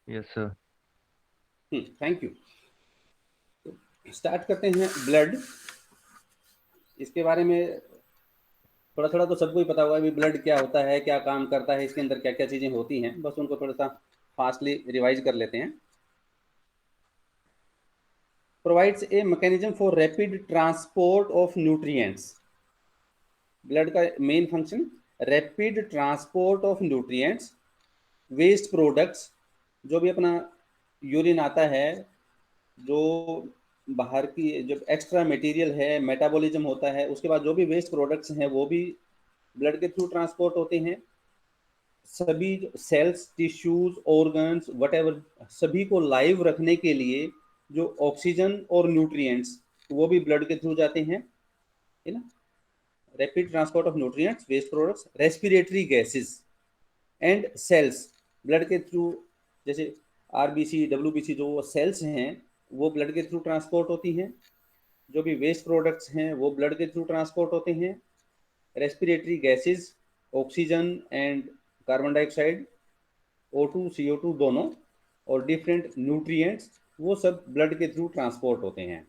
Yes sir. Thank you. Start करते हैं blood. इसके बारे में थोड़ा थोड़ा तो सबको ही पता होगा भी ब्लड क्या होता है, क्या काम करता है, इसके अंदर क्या क्या चीज़ें होती हैं, बस उनको थोड़ा सा फास्टली रिवाइज कर लेते हैं। Provides a mechanism for rapid transport of nutrients. Blood का main function rapid transport of nutrients, waste products, जो भी अपना यूरिन आता है, जो बाहर की जो एक्स्ट्रा मटेरियल है, मेटाबॉलिज्म होता है, उसके बाद जो भी वेस्ट प्रोडक्ट्स हैं वो भी ब्लड के थ्रू ट्रांसपोर्ट होते हैं। सभी सेल्स, टिश्यूज, ऑर्गन्स, वटेवर, सभी को लाइव रखने के लिए जो ऑक्सीजन और न्यूट्रिएंट्स वो भी ब्लड के थ्रू जाते हैं, है ना। Rapid transport of nutrients, waste products, respiratory gases and cells blood के थ्रू, जैसे आरबीसी, डब्ल्यूबीसी, जो सेल्स हैं वो ब्लड के थ्रू ट्रांसपोर्ट होती हैं। जो भी वेस्ट प्रोडक्ट्स हैं वो ब्लड के थ्रू ट्रांसपोर्ट होते हैं। Respiratory gases, oxygen and carbon dioxide, O2 CO2 दोनों, और डिफरेंट न्यूट्रिएंट्स, वो सब ब्लड के थ्रू ट्रांसपोर्ट होते हैं।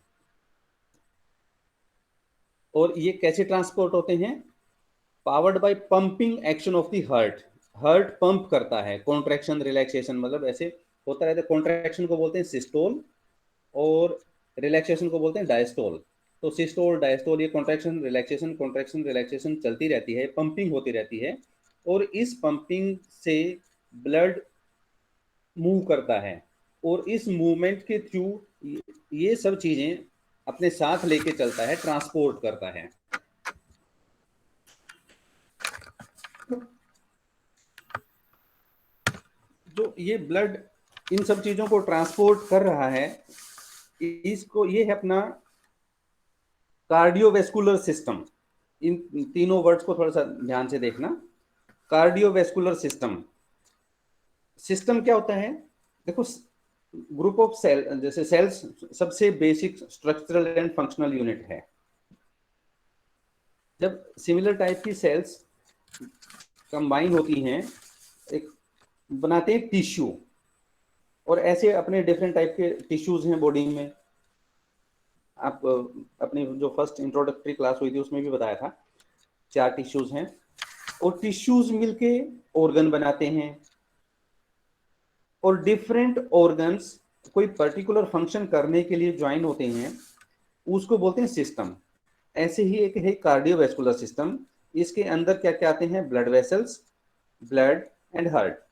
और ये कैसे ट्रांसपोर्ट होते हैं? Powered by pumping action of the heart. Heart pump करता है, कॉन्ट्रैक्शन रिलैक्सेशन, मतलब ऐसे होता रहता है। कॉन्ट्रैक्शन को बोलते हैं सिस्टोल और रिलैक्सेशन को बोलते हैं डायस्टोल। तो सिस्टोल, डायस्टोल, ये कॉन्ट्रैक्शन रिलैक्सेशन चलती रहती है, पंपिंग होती रहती है। और इस पंपिंग से ब्लड मूव करता है, और इस मूवमेंट के थ्रू ये सब चीजें अपने साथ लेके चलता है, ट्रांसपोर्ट करता है। जो ये ब्लड इन सब चीजों को ट्रांसपोर्ट कर रहा है, इसको, ये है अपना कार्डियोवेस्कुलर सिस्टम। इन तीनों वर्ड्स को थोड़ा सा ध्यान से देखना। कार्डियोवेस्कुलर सिस्टम, सिस्टम क्या होता है? देखो, ग्रुप ऑफ सेल, जैसे सेल्स सबसे basic structural and functional unit है। जब सिमिलर टाइप की सेल्स कंबाइन होती हैं, एक बनाते हैं टिश्यू, और ऐसे अपने डिफरेंट टाइप के टिश्यूज हैं बॉडी में। आप अपनी जो फर्स्ट इंट्रोडक्टरी क्लास हुई थी उसमें भी बताया था, 4 टिश्यूज हैं, और टिश्यूज मिलके ऑर्गन बनाते हैं। और डिफरेंट ऑर्गन्स कोई पर्टिकुलर फंक्शन करने के लिए ज्वाइन होते हैं, उसको बोलते हैं सिस्टम। ऐसे ही एक है कार्डियोवैस्कुलर सिस्टम। इसके अंदर क्या क्या आते हैं? Blood vessels, blood and heart.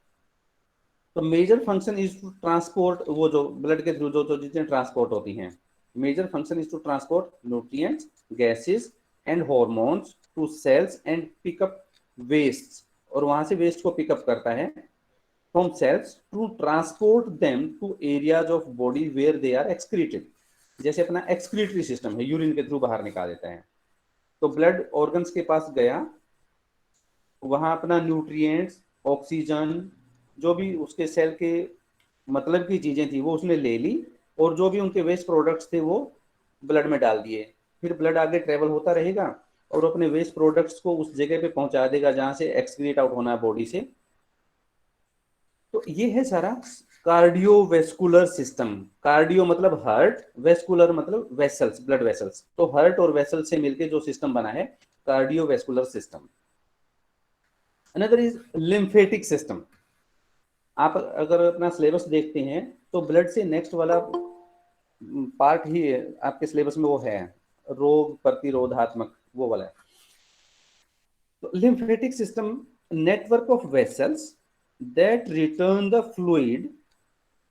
तो major function is to transport, वो जो ब्लड के थ्रू जो जो चीजें ट्रांसपोर्ट होती हैं, major function is to transport nutrients, gases and hormones to cells and pick up waste, और वहां से वेस्ट को पिकअप करता है from cells to transport them to areas of body where they are excreted. जैसे अपना एक्सक्रीटरी सिस्टम है, urine के थ्रू बाहर निकाल देता है। तो ब्लड ऑर्गन्स के पास गया, वहां अपना न्यूट्रिएंट्स, ऑक्सीजन, जो भी उसके सेल के मतलब की चीजें थी वो उसने ले ली, और जो भी उनके वेस्ट प्रोडक्ट्स थे वो ब्लड में डाल दिए। फिर ब्लड आगे ट्रेवल होता रहेगा और अपने वेस्ट प्रोडक्ट्स को उस जगह पे पहुंचा देगा जहां से एक्सक्रीट आउट होना है बॉडी से। तो ये है सारा कार्डियोवेस्कुलर सिस्टम। कार्डियो मतलब हार्ट, वेस्कुलर मतलब वेसल्स, ब्लड वेसल्स। तो हार्ट और वेसल से मिलकर जो सिस्टम बना है, cardiovascular system. Another is lymphatic system. आप अगर अपना सिलेबस देखते हैं तो ब्लड से नेक्स्ट वाला पार्ट ही आपके सिलेबस में वो है, रोग प्रतिरोधात्मक, वो वाला है। तो lymphatic system, network of vessels that return the fluid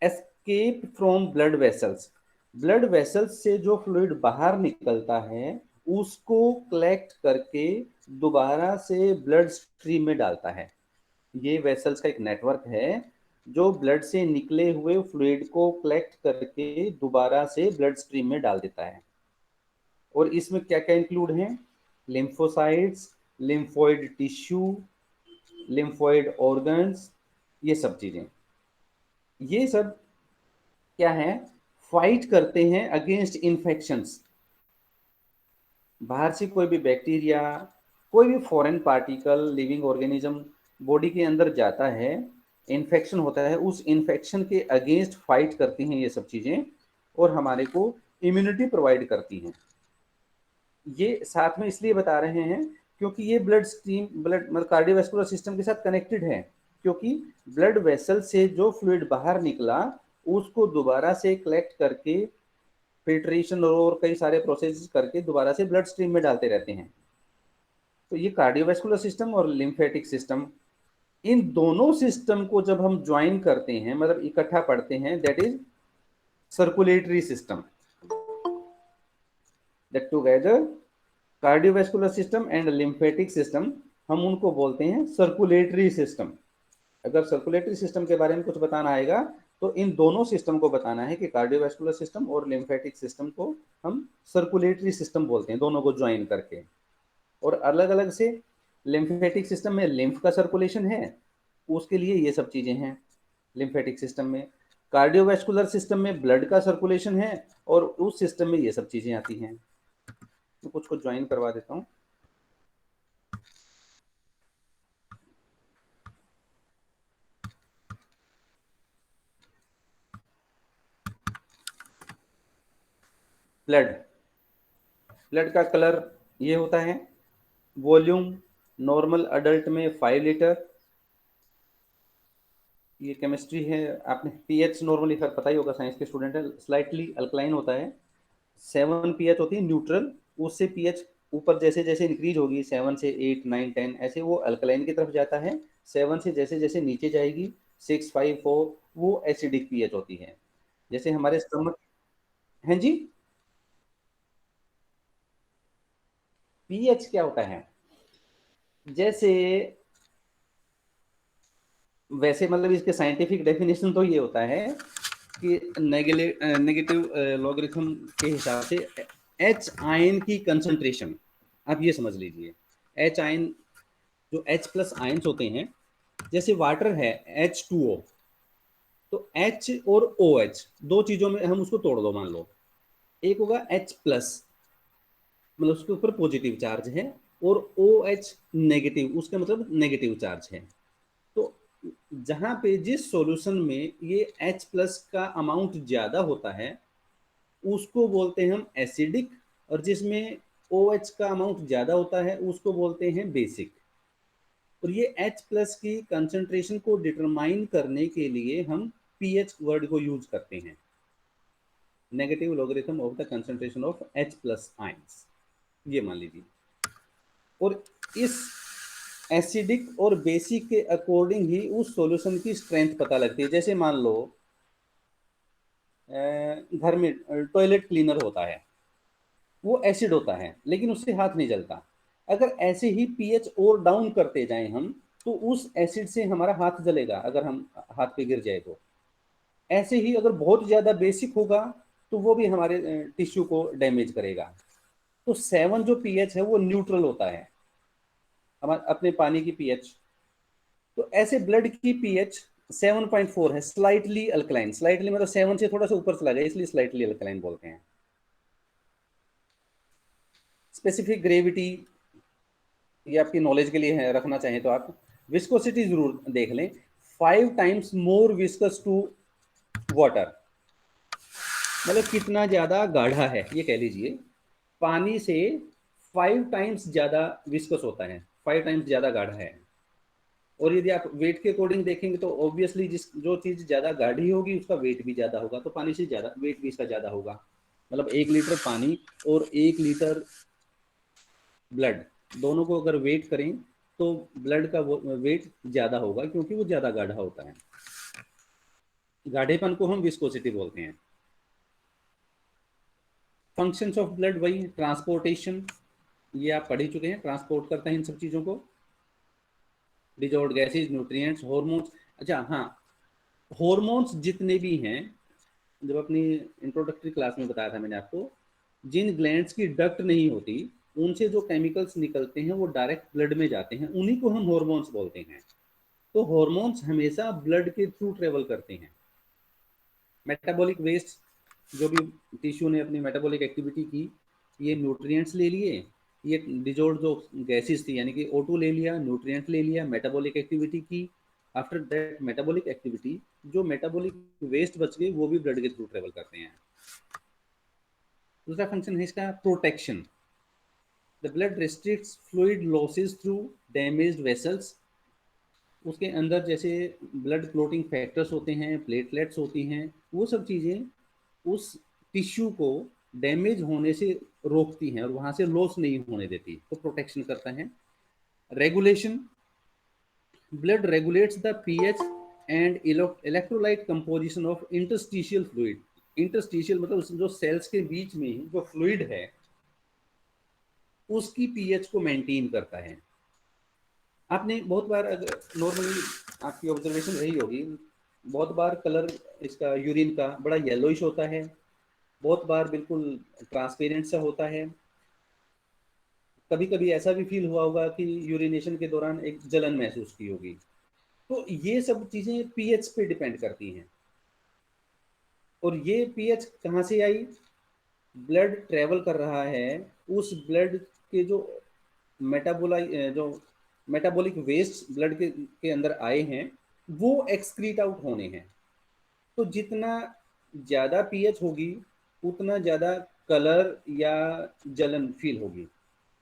escape from blood vessels. Blood vessels से जो फ्लूइड बाहर निकलता है उसको कलेक्ट करके दोबारा से ब्लड स्ट्रीम में डालता है। ये वेसल्स का एक नेटवर्क है जो ब्लड से निकले हुए फ्लूइड को कलेक्ट करके दोबारा से ब्लड स्ट्रीम में डाल देता है। और इसमें क्या क्या इंक्लूड है? Lymphocytes, lymphoid tissue, lymphoid organs, ये सब चीजें, ये सब क्या है? फाइट करते हैं अगेंस्ट इन्फेक्शंस। बाहर से कोई भी बैक्टीरिया, कोई भी foreign particle, living organism body के अंदर जाता है, इन्फेक्शन होता है, उस इन्फेक्शन के अगेंस्ट फाइट करती हैं ये सब चीजें, और हमारे को इम्यूनिटी प्रोवाइड करती हैं। ये साथ में इसलिए बता रहे हैं क्योंकि ये ब्लड स्ट्रीम, ब्लड मतलब कार्डियोवैस्कुलर सिस्टम के साथ कनेक्टेड है, क्योंकि ब्लड वेसल से जो फ्लूइड बाहर निकला उसको दोबारा से कलेक्ट करके फिल्ट्रेशन और कई सारे प्रोसेस करके दोबारा से ब्लड स्ट्रीम में डालते रहते हैं। तो ये कार्डियोवैस्कुलर सिस्टम और लिम्फेटिक सिस्टम, इन दोनों सिस्टम को जब हम ज्वाइन करते हैं, मतलब इकट्ठा पढ़ते हैं, that is circulatory system. That together cardiovascular system and lymphatic system, हम उनको बोलते हैं सर्कुलेटरी सिस्टम। अगर सर्कुलेटरी सिस्टम के बारे में कुछ बताना आएगा तो इन दोनों सिस्टम को बताना है कि कार्डियोवैस्कुलर सिस्टम और लिम्फेटिक सिस्टम को हम सर्कुलेटरी सिस्टम बोलते हैं, दोनों को ज्वाइन करके। और अलग अलग से लिम्फेटिक सिस्टम में लिम्फ का सर्कुलेशन है, उसके लिए ये सब चीजें हैं लिम्फेटिक सिस्टम में। कार्डियोवैस्कुलर सिस्टम में ब्लड का सर्कुलेशन है और उस सिस्टम में ये सब चीजें आती हैं। तो कुछ को ज्वाइन करवा देता हूँ। ब्लड, ब्लड का कलर ये होता है। वॉल्यूम नॉर्मल अडल्ट में 5 लीटर। ये केमिस्ट्री है, आपने पीएच नॉर्मली सर पता ही होगा, साइंस के स्टूडेंट है, स्लाइटली अल्कलाइन होता है। 7 पीएच होती है न्यूट्रल, उससे पीएच ऊपर जैसे जैसे इंक्रीज होगी 7 से 8 9 10 ऐसे वो अल्कलाइन की तरफ जाता है। 7 से जैसे जैसे नीचे जाएगी 6 5 4 वो एसिडिक पीएच होती है। जैसे हमारे स्टमक हैं जी। पीएच क्या होता है, जैसे वैसे मतलब इसके साइंटिफिक डेफिनेशन तो ये होता है कि नेगेटिव लॉगरिथम के हिसाब से एच आयन की कंसंट्रेशन, आप ये समझ लीजिए। एच आयन, जो एच प्लस आयन्स होते हैं, जैसे वाटर है H2O, तो H और OH दो चीजों में हम उसको तोड़ दो, मान लो एक होगा H प्लस, मतलब उसके ऊपर पॉजिटिव चार्ज है, और OH नेगेटिव, उसका मतलब नेगेटिव चार्ज है। तो जहां पे जिस सॉल्यूशन में ये H प्लस का अमाउंट ज्यादा होता है उसको बोलते हैं हम एसिडिक, और जिसमें OH का अमाउंट ज्यादा होता है उसको बोलते हैं बेसिक। और ये H प्लस की कंसंट्रेशन को डिटरमाइन करने के लिए हम पीएच वर्ड को यूज करते हैं, negative logarithm of the concentration of H plus ions, ये मान लीजिए। और इस एसिडिक और बेसिक के अकॉर्डिंग ही उस सॉल्यूशन की स्ट्रेंथ पता लगती है। जैसे मान लो घर में टॉयलेट क्लीनर होता है, वो एसिड होता है लेकिन उससे हाथ नहीं जलता। अगर ऐसे ही पीएच और डाउन करते जाएं हम, तो उस एसिड से हमारा हाथ जलेगा अगर हम हाथ पे गिर जाए तो। ऐसे ही अगर बहुत ज्यादा बेसिक होगा तो वो भी हमारे टिश्यू को डैमेज करेगा। तो 7 जो पीएच है वो न्यूट्रल होता है हमारे अपने पानी की पीएच। तो ऐसे ब्लड की पीएच 7.4 है, स्लाइटली अल्कलाइन। स्लाइटली मतलब 7 से थोड़ा सा ऊपर चला गया, इसलिए स्लाइटली अल्कलाइन बोलते हैं। स्पेसिफिक ग्रेविटी, ये आपकी नॉलेज के लिए है, रखना चाहें तो आप विस्कोसिटी जरूर देख लें। 5 times more viscous to water, मतलब कितना ज्यादा गाढ़ा है, ये कह लीजिए पानी से 5 टाइम्स ज्यादा विस्कस होता है, 5 टाइम्स ज्यादा गाढ़ा है। और यदि आप वेट के अकॉर्डिंग देखेंगे तो ऑब्वियसली जिस जो चीज ज्यादा गाढ़ी होगी उसका वेट भी ज्यादा होगा, तो पानी से ज्यादा वेट भी इसका ज्यादा होगा। मतलब 1 लीटर पानी और 1 लीटर ब्लड, दोनों को अगर वेट करें तो ब्लड का वेट ज्यादा होगा क्योंकि वो ज्यादा गाढ़ा होता है। गाढ़ेपन को हम विस्कोसिटी बोलते हैं। फंक्शंस ऑफ ब्लड वही ट्रांसपोर्टेशन, ये आप पढ़ ही चुके हैं, ट्रांसपोर्ट करता है इन सब चीजों को, डिजॉल्व्ड गैसेज, न्यूट्रिएंट्स, हॉर्मोन्स। अच्छा हाँ, हॉर्मोन्स जितने भी हैं, जब अपनी इंट्रोडक्टरी क्लास में बताया था मैंने आपको, जिन ग्लैंड्स की डक्ट नहीं होती उनसे जो केमिकल्स निकलते हैं वो डायरेक्ट ब्लड में जाते हैं, उन्हीं को हम हॉर्मोन्स बोलते हैं। तो हॉर्मोन्स हमेशा ब्लड के थ्रू ट्रेवल करते हैं। मेटाबॉलिक वेस्ट, जो भी टिश्यू ने अपनी मेटाबॉलिक एक्टिविटी की, ये न्यूट्रिएंट्स ले लिए, ये डिजोल्ड जो गैसेस थी यानी कि O2 ले लिया, न्यूट्रिएंट ले लिया, मेटाबॉलिक एक्टिविटी की, आफ्टर दैट मेटाबॉलिक एक्टिविटी जो मेटाबॉलिक वेस्ट बच गए वो भी ब्लड के थ्रू ट्रेवल करते हैं। दूसरा फंक्शन है इसका protection. The blood restricts fluid losses through damaged vessels. उसके अंदर जैसे ब्लड क्लोटिंग फैक्टर्स होते हैं, प्लेटलेट्स होती हैं, वो सब चीज़ें उस टिश्यू को डैमेज होने से रोकती हैं और वहाँ से लॉस नहीं होने देती, तो प्रोटेक्शन करता है। Regulation, blood regulates the pH and electrolyte composition of interstitial fluid. Interstitial मतलब जो सेल्स के बीच में जो फ्लूइड है उसकी पीएच को मेंटेन करता है। आपने बहुत बार अगर नॉर्मली आपकी ऑब्जर्वेशन रही होगी, बहुत बार कलर इसका यूरिन का बड़ा येलोइश होता है, बहुत बार बिल्कुल ट्रांसपेरेंट सा होता है। कभी कभी ऐसा भी फील हुआ होगा कि यूरिनेशन के दौरान एक जलन महसूस की होगी। तो ये सब चीज़ें पीएच पे डिपेंड करती हैं। और ये पीएच कहाँ से आई? ब्लड ट्रेवल कर रहा है, उस ब्लड के जो जो मेटाबॉलिक वेस्ट ब्लड के अंदर आए हैं वो एक्सक्रीट आउट होने हैं। तो जितना ज़्यादा पीएच होगी उतना ज़्यादा कलर या जलन फील होगी।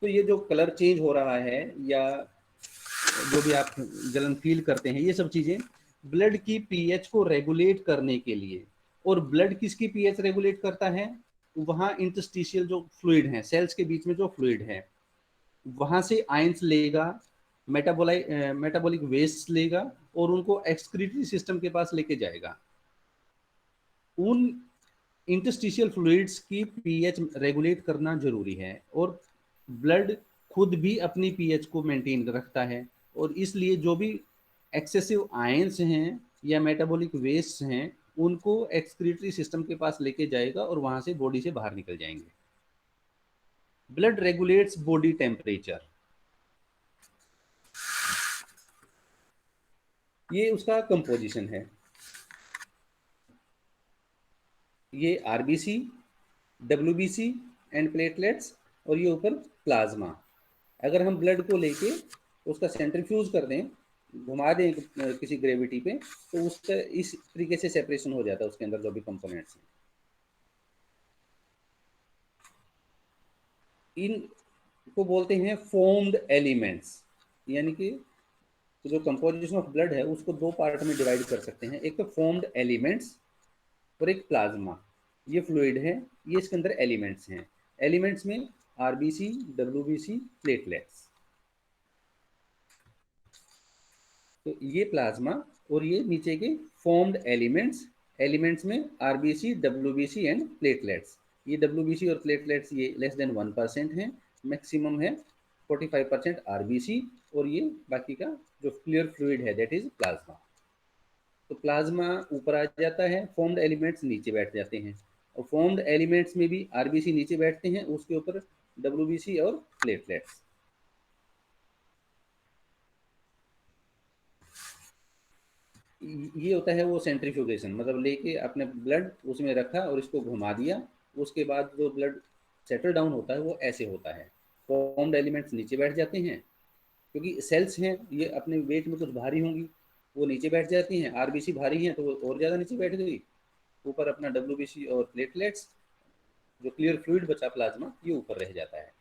तो ये जो कलर चेंज हो रहा है या जो भी आप जलन फील करते हैं, ये सब चीज़ें ब्लड की पीएच को रेगुलेट करने के लिए। और ब्लड किसकी पीएच रेगुलेट करता है? वहाँ इंटरस्टिशियल जो फ्लूइड है, सेल्स के बीच में जो फ्लूइड है, वहाँ से आयंस लेगा, मेटाबॉलिक वेस्ट लेगा और उनको एक्सक्रीटरी सिस्टम के पास लेके जाएगा। उन इंटरस्टिशियल फ्लूइड्स की पीएच रेगुलेट करना जरूरी है। और ब्लड खुद भी अपनी पीएच को मेंटेन रखता है, और इसलिए जो भी एक्सेसिव आयंस हैं या मेटाबॉलिक वेस्ट हैं उनको एक्सक्रीटरी सिस्टम के पास लेके जाएगा और वहां से बॉडी से बाहर निकल जाएंगे। Blood regulates body temperature. ये उसका कंपोजिशन है। ये आरबीसी, डब्ल्यूबीसी एंड प्लेटलेट्स, और ये ऊपर प्लाज्मा। अगर हम ब्लड को लेके उसका सेंट्रीफ्यूज कर दें, घुमा दें किसी ग्रेविटी पे, तो उसका इस तरीके से सेपरेशन हो जाता है उसके अंदर जो भी कंपोनेंट्स हैं। इन को बोलते हैं फोम्ड एलिमेंट्स। यानी कि जो कंपोजिशन ऑफ ब्लड है उसको दो पार्ट में डिवाइड कर सकते हैं, एक तो फोम्ड एलिमेंट्स और एक प्लाज्मा। ये फ्लूइड है, ये इसके अंदर एलिमेंट्स हैं। एलिमेंट्स में आरबीसी, डब्ल्यूबीसी, प्लेटलेट्स। तो ये प्लाज्मा और ये नीचे के फॉर्म्ड एलिमेंट्स। एलिमेंट्स में आरबीसी, डब्ल्यूबीसी एंड प्लेटलेट्स। ये डब्ल्यूबीसी और प्लेटलेट्स ये लेस देन 1% हैं, मैक्सिमम है 45% आरबीसी, और ये बाकी का जो क्लियर फ्लूइड है दैट इज प्लाज्मा। तो प्लाज्मा ऊपर आ जाता है, फॉर्म्ड एलिमेंट्स नीचे बैठ जाते हैं, और फॉर्म्ड एलिमेंट्स में भी आरबीसी नीचे बैठते हैं, उसके ऊपर डब्ल्यूबीसी और प्लेटलेट्स। ये होता है वो सेंट्रीफ्यूगेशन, मतलब लेके अपने ब्लड उसमें रखा और इसको घुमा दिया, उसके बाद जो ब्लड सेटल डाउन होता है वो ऐसे होता है। फॉर्म्ड एलिमेंट्स नीचे बैठ जाते हैं क्योंकि सेल्स हैं, ये अपने वेट में कुछ भारी होंगी, वो नीचे बैठ जाती हैं। आरबीसी भारी हैं तो वो और ज़्यादा नीचे बैठ गई। ऊपर अपना डब्ल्यूबीसी और प्लेटलेट्स, जो क्लियर फ्लूइड बचा प्लाज्मा, ये ऊपर रह जाता है।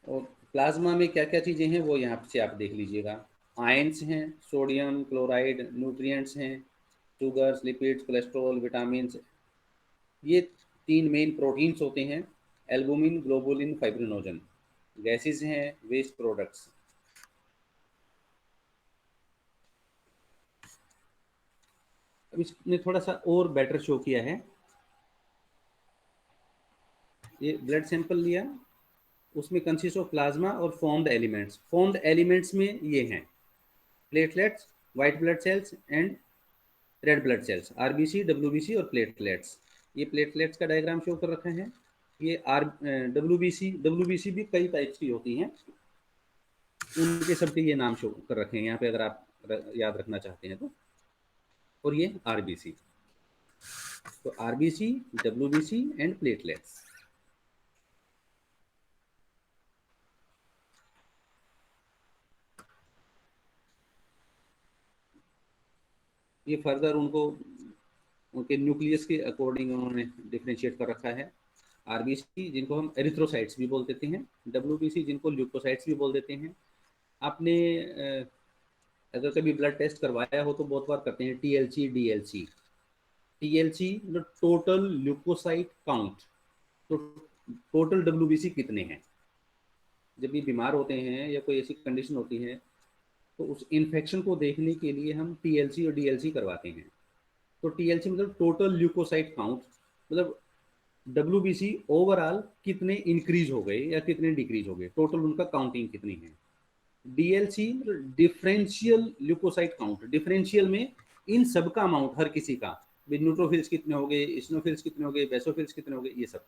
और प्लाज्मा में क्या क्या चीज़ें हैं वो यहाँ से आप देख लीजिएगा। आयंस हैं, सोडियम क्लोराइड, न्यूट्रिएंट्स हैं, शुगर्स, लिपिड्स, कोलेस्ट्रॉल, विटामिन। ये तीन मेन प्रोटीन्स होते हैं, एल्बुमिन, ग्लोबुलिन, फाइब्रिनोजन। गैसेज हैं, वेस्ट प्रोडक्ट्स। अब इसने थोड़ा सा और बेटर शो किया है। ये ब्लड सैंपल लिया, उसमें कंसिस्ट ऑफ प्लाज्मा और फॉर्म्ड एलिमेंट्स। फॉर्म्ड एलिमेंट्स में ये हैं platelets, white blood cells and red blood cells, RBC, WBC और प्लेटलेट्स। ये प्लेटलेट्स का डायग्राम शो कर रखा है। ये डब्ल्यूबीसी भी कई टाइप्स की होती हैं, उनके सबके ये नाम शो कर रखे हैं यहाँ पे अगर आप याद रखना चाहते हैं तो। और ये आरबीसी, तो आरबीसी, डब्ल्यूबीसी एंड प्लेटलेट्स। ये फर्दर उनको उनके न्यूक्लियस के अकॉर्डिंग उन्होंने डिफ्रेंशिएट कर रखा है। आरबीसी जिनको हम एरिथ्रोसाइट्स भी बोल देते हैं, डब्ल्यूबीसी जिनको ल्यूकोसाइट्स भी बोल देते हैं। आपने अगर कभी ब्लड टेस्ट करवाया हो तो बहुत बार करते हैं टीएलसी डीएलसी। टीएलसी मतलब टोटल ल्यूकोसाइट काउंट, तो टोटल डब्ल्यूबीसी कितने हैं। जब भी बीमार होते हैं या कोई ऐसी कंडीशन होती है तो उस इन्फेक्शन को देखने के लिए हम टीएलसी और डीएलसी करवाते हैं। तो टीएलसी मतलब टोटल ल्यूकोसाइट काउंट, मतलब डब्ल्यूबीसी ओवरऑल कितने इंक्रीज हो गए या कितने डिक्रीज हो गए, टोटल उनका काउंटिंग कितनी है। डीएलसी मतलब डिफरेंशियल ल्यूकोसाइट काउंट, डिफरेंशियल में इन सब का अमाउंट हर किसी का, न्यूट्रोफिल्स कितने हो गए, इस्नोफिल्स कितने हो गए, बेसोफिल्स कितने हो गए, ये सब।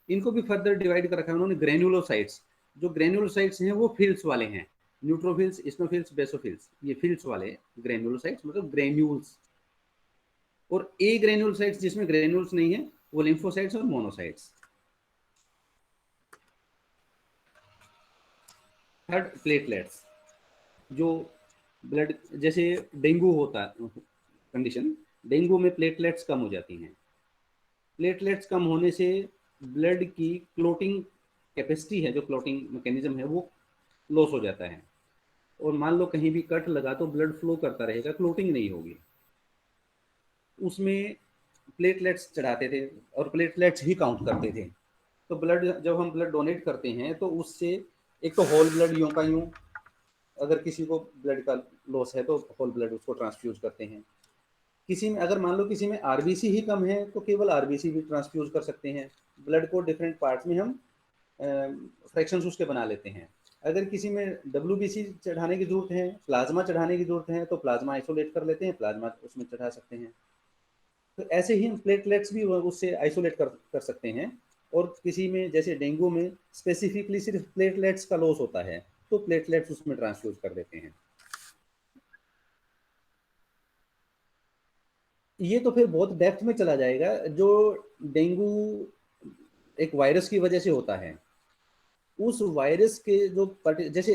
इनको भी फर्दर डिवाइड कर रखा है उन्होंने ग्रेन्युलोसाइट्स। जो ग्रेन्युलोसाइट्स हैं वो फिल्स वाले हैं, न्यूट्रोफिल्स, इस्नोफिल्स, बेसोफिल्स, ये फिल्स वाले ग्रेन्युलोसाइट्स मतलब ग्रेन्यूल्स। और ए ग्रेन्युलोसाइट्स जिसमें ग्रेन्यूल्स नहीं है वो लिम्फोसाइट्स और मोनोसाइट्स। थर्ड प्लेटलेट्स, जो ब्लड जैसे डेंगू होता है कंडीशन, डेंगू में प्लेटलेट्स कम हो जाती हैं। प्लेटलेट्स कम होने से ब्लड की क्लोटिंग कैपेसिटी है, जो क्लोटिंग मैकेनिज्म है वो लॉस हो जाता है। और मान लो कहीं भी कट लगा तो ब्लड फ्लो करता रहेगा, क्लोटिंग नहीं होगी। उसमें प्लेटलेट्स चढ़ाते थे और प्लेटलेट्स ही काउंट करते थे। तो ब्लड जब हम ब्लड डोनेट करते हैं तो उससे एक तो होल ब्लड यूं का यूं, अगर किसी को ब्लड का लॉस है तो होल ब्लड उसको ट्रांसफ्यूज करते हैं। किसी में अगर मान लो किसी में आरबीसी ही कम है तो केवल आरबीसी भी ट्रांसफ्यूज कर सकते हैं। ब्लड को डिफरेंट पार्ट्स में हम फ्रैक्शंस उसके बना लेते हैं। अगर किसी में डब्ल्यूबीसी चढ़ाने की जरूरत है, प्लाज्मा चढ़ाने की जरूरत है, तो प्लाज्मा आइसोलेट कर लेते हैं, प्लाज्मा उसमें चढ़ा सकते हैं। तो ऐसे ही हम प्लेटलेट्स भी उससे आइसोलेट कर सकते हैं। और किसी में जैसे डेंगू में स्पेसिफिकली सिर्फ प्लेटलेट्स का लॉस होता है तो प्लेटलेट्स उसमें ट्रांसफ्यूज कर देते हैं। ये तो फिर बहुत डेप्थ में चला जाएगा। जो डेंगू एक वायरस की वजह से होता है, उस वायरस के जो जैसे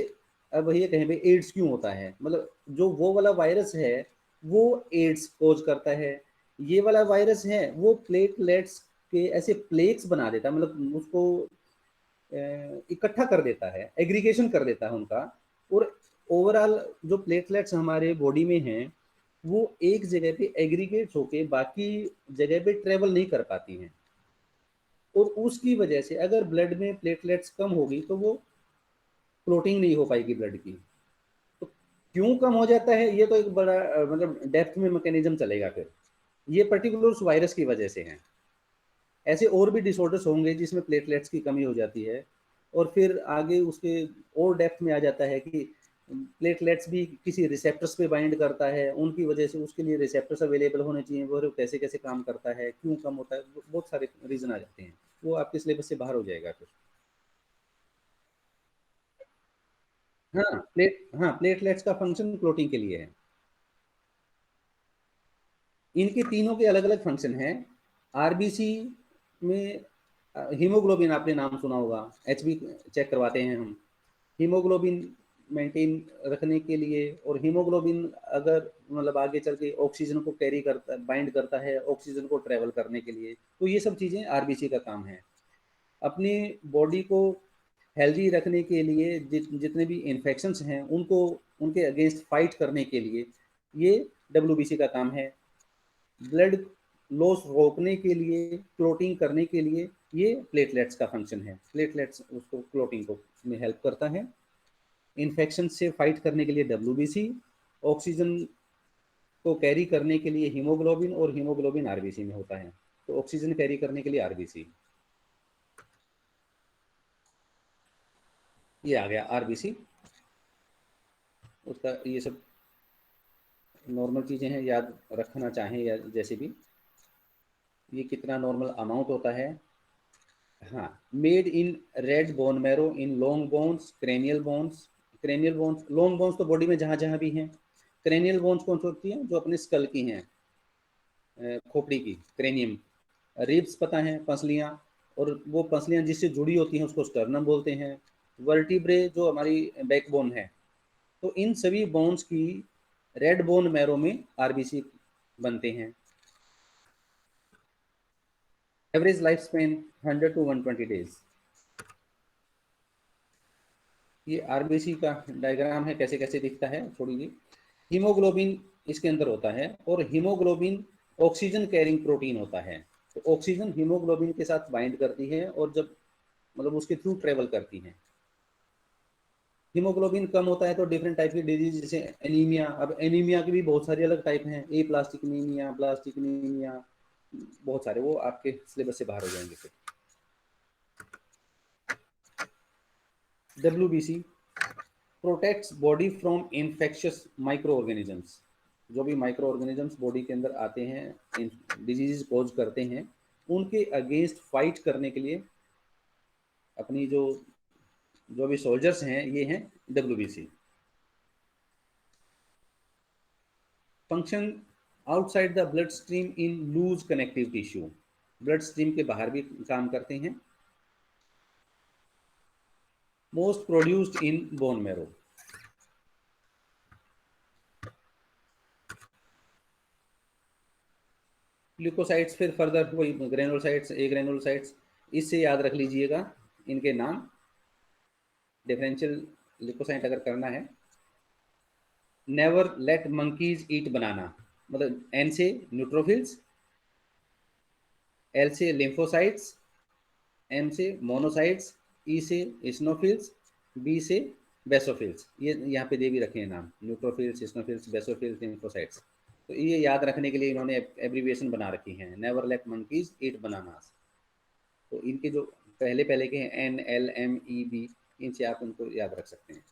अब ये कहें भाई एड्स क्यों होता है, मतलब जो वो वाला वायरस है वो एड्स कोज करता है। ये वाला वायरस है वो प्लेटलेट्स के ऐसे प्लेक्स बना देता है, मतलब उसको इकट्ठा कर देता है, एग्रीगेशन कर देता है उनका। और ओवरऑल जो प्लेटलेट्स हमारे बॉडी में हैं वो एक जगह पे एग्रीगेट होके बाकी जगह पे ट्रेवल नहीं कर पाती हैं। और उसकी वजह से अगर ब्लड में प्लेटलेट्स कम होगी तो वो क्लोटिंग नहीं हो पाएगी ब्लड की। तो क्यों कम हो जाता है ये तो एक बड़ा मतलब डेप्थ में मैकेनिज्म चलेगा फिर। ये पर्टिकुलर उस वायरस की वजह से है। ऐसे और भी डिसऑर्डर्स होंगे जिसमें प्लेटलेट्स की कमी हो जाती है। और फिर आगे उसके और डेप्थ में आ जाता है कि प्लेटलेट्स भी किसी रिसेप्टर्स पे बाइंड करता है, उनकी वजह से उसके लिए रिसेप्टर्स अवेलेबल होने चाहिए, वो कैसे कैसे काम करता है, क्यों कम होता है, बहुत सारे रीजन आ जाते हैं। वो आपके सिलेबस से बाहर हो जाएगा फिर। हाँ, प्लेटलेट्स का फंक्शन क्लोटिंग के लिए है। इनके तीनों के अलग अलग फंक्शन हैं। आरबीसी में हीमोग्लोबिन आपने नाम सुना होगा, एचबी चेक करवाते हैं हम हीमोग्लोबिन मेंटेन रखने के लिए। और हीमोग्लोबिन अगर मतलब आगे चल के ऑक्सीजन को कैरी करता, बाइंड करता है ऑक्सीजन को ट्रेवल करने के लिए, तो ये सब चीज़ें आरबीसी का काम है। अपनी बॉडी को हेल्दी रखने के लिए जितने भी इन्फेक्शंस हैं उनको उनके अगेंस्ट फाइट करने के लिए ये डब्ल्यूबीसी का काम है। ब्लड लॉस रोकने के लिए, क्लोटिंग करने के लिए ये प्लेटलेट्स का फंक्शन है। प्लेटलेट्स उसको क्लोटिंग को में हेल्प करता है। इन्फेक्शन से फाइट करने के लिए डब्ल्यूबीसी, ऑक्सीजन को कैरी करने के लिए हीमोग्लोबिन, और हीमोग्लोबिन आरबीसी में होता है तो ऑक्सीजन कैरी करने के लिए आरबीसी। ये आ गया आरबीसी। उसका ये सब नॉर्मल चीज़ें हैं, याद रखना चाहें या जैसे भी। ये कितना नॉर्मल अमाउंट होता है। हाँ, made in red bone marrow in long bones, cranial bones. Cranial bones, long bones तो बॉडी में जहाँ जहाँ भी हैं। क्रेनियल बोन्स कौन सी होती हैं, जो अपने स्कल की हैं, खोपड़ी की, क्रेनियम। रिब्स पता है, पसलियाँ, और वो पसलियाँ जिससे जुड़ी होती हैं उसको स्टर्नम बोलते हैं। वर्टिब्रे जो हमारी बैकबोन है। तो इन सभी बोन्स की रेड बोन मैरो में आरबीसी बनते हैं। Average life span 100 to 120 days. ये आरबीसी का डायग्राम है, कैसे कैसे दिखता है थोड़ी सी। हीमोग्लोबिन इसके अंदर होता है, और हीमोग्लोबिन ऑक्सीजन कैरिंग प्रोटीन होता है। तो ऑक्सीजन हीमोग्लोबिन के साथ बाइंड करती है, और जब मतलब उसके थ्रू ट्रेवल करती है। हीमोग्लोबिन कम होता है तो डिफरेंट टाइप की डिजीज, जैसे एनीमिया। अब एनीमिया की भी बहुत सारी अलग टाइप हैं, ए प्लास्टिक एनीमिया, प्लास्टिक एनीमिया, बहुत सारे, वो आपके सिलेबस से बाहर हो जाएंगे फिर। WBC protects body from infectious micro organisms. जो भी माइक्रो ऑर्गेनिजम्स बॉडी के अंदर आते हैं, डिजीज कॉज करते हैं, उनके अगेंस्ट फाइट करने के लिए अपनी जो जो भी सोल्जर्स हैं, ये हैं WBC. Function outside the blood stream in loose connective tissue. Blood stream के बाहर भी काम करते हैं। Most produced in bone marrow. Leukocytes फिर फर्दर वही ग्रेनुलोसाइट्स, ए ग्रेनुलोसाइट्स, इससे याद रख लीजिएगा इनके नाम। डिफरेंशियल ल्यूकोसाइट अगर करना है, नेवर लेट मंकीज ईट बनाना, मतलब एन से न्यूट्रोफिल्स, एल से लिम्फोसाइट्स, एम से मोनोसाइट्स, ई से स्नोफिल्स, बी से बेसोफिल्स। ये यहाँ पे दे भी रखे हैं नाम, न्यूट्रोफिल्स, स्नोफिल्स, बेसोफिल्स, लिम्फोसाइट्स। तो ये याद रखने के लिए इन्होंने एब्रीविएशन बना रखी है, नेवर लेट मंकीज ईट बनानास। तो इनके जो पहले पहले के हैं एन, एल, एम, ई, बी, इनसे आप उनको याद रख सकते हैं।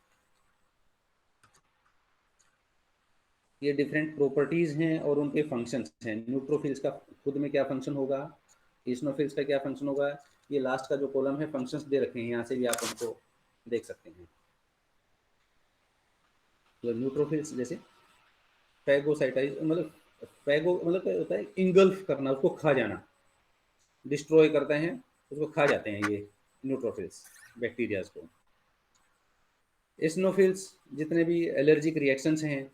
ये डिफरेंट प्रॉपर्टीज हैं और उनके फंक्शंस हैं। न्यूट्रोफिल्स का खुद में क्या फंक्शन होगा, इस्नोफिल्स का क्या फंक्शन होगा, ये लास्ट का जो कॉलम है फंक्शंस दे रखे हैं, यहाँ से भी आप उनको देख सकते हैं। तो न्यूट्रोफिल्स जैसे फैगोसाइटाइज, मतलब फैगो मतलब क्या होता है, इंगल्फ करना, उसको खा जाना, डिस्ट्रॉय करते हैं, उसको खा जाते हैं ये न्यूट्रोफिल्स, बैक्टीरियाज को। एसिनोफिल्स जितने भी एलर्जिक रिएक्शंस हैं,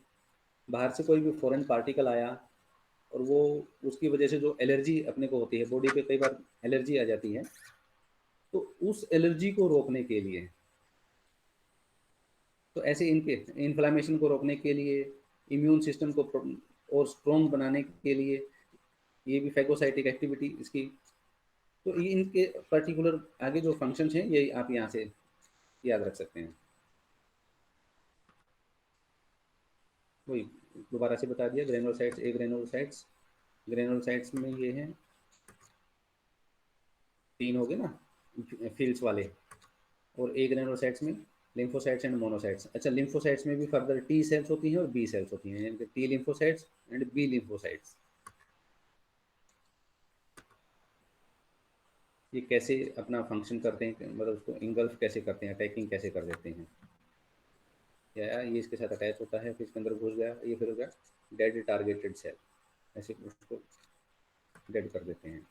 बाहर से कोई भी फॉरेन पार्टिकल आया और वो उसकी वजह से जो एलर्जी अपने को होती है, बॉडी पे कई बार एलर्जी आ जाती है, तो उस एलर्जी को रोकने के लिए, तो ऐसे इनके इन्फ्लामेशन को रोकने के लिए, इम्यून सिस्टम को और स्ट्रॉन्ग बनाने के लिए, ये भी फैगोसाइटिक एक्टिविटी इसकी। तो ये इनके पर्टिकुलर आगे जो फंक्शंस हैं, ये आप यहाँ से याद रख सकते हैं। वही दोबारा से बता दिया, ग्रेनुलोसाइट्स, ए ग्रेनुलोसाइट्स, ग्रेनुलोसाइट्स में ये हैं तीन हो गए ना फील्ड्स वाले, और ए ग्रेनुलोसाइट्स में लिम्फोसाइट्स एंड मोनोसाइट्स। अच्छा, लिम्फोसाइट्स में भी फर्दर टी सेल्स होती हैं और बी सेल्स होती हैं, यानी कि T lymphocytes and B lymphocytes. ये कैसे अपना फंक्शन करते हैं, मतलब उसको इंगल्फ कैसे करते हैं, अटैकिंग कैसे कर देते हैं। या ये इसके साथ अटैच होता है, फिर इसके अंदर घुस गया, ये फिर हो गया डेड टारगेटेड सेल, ऐसे उसको डेड कर देते हैं।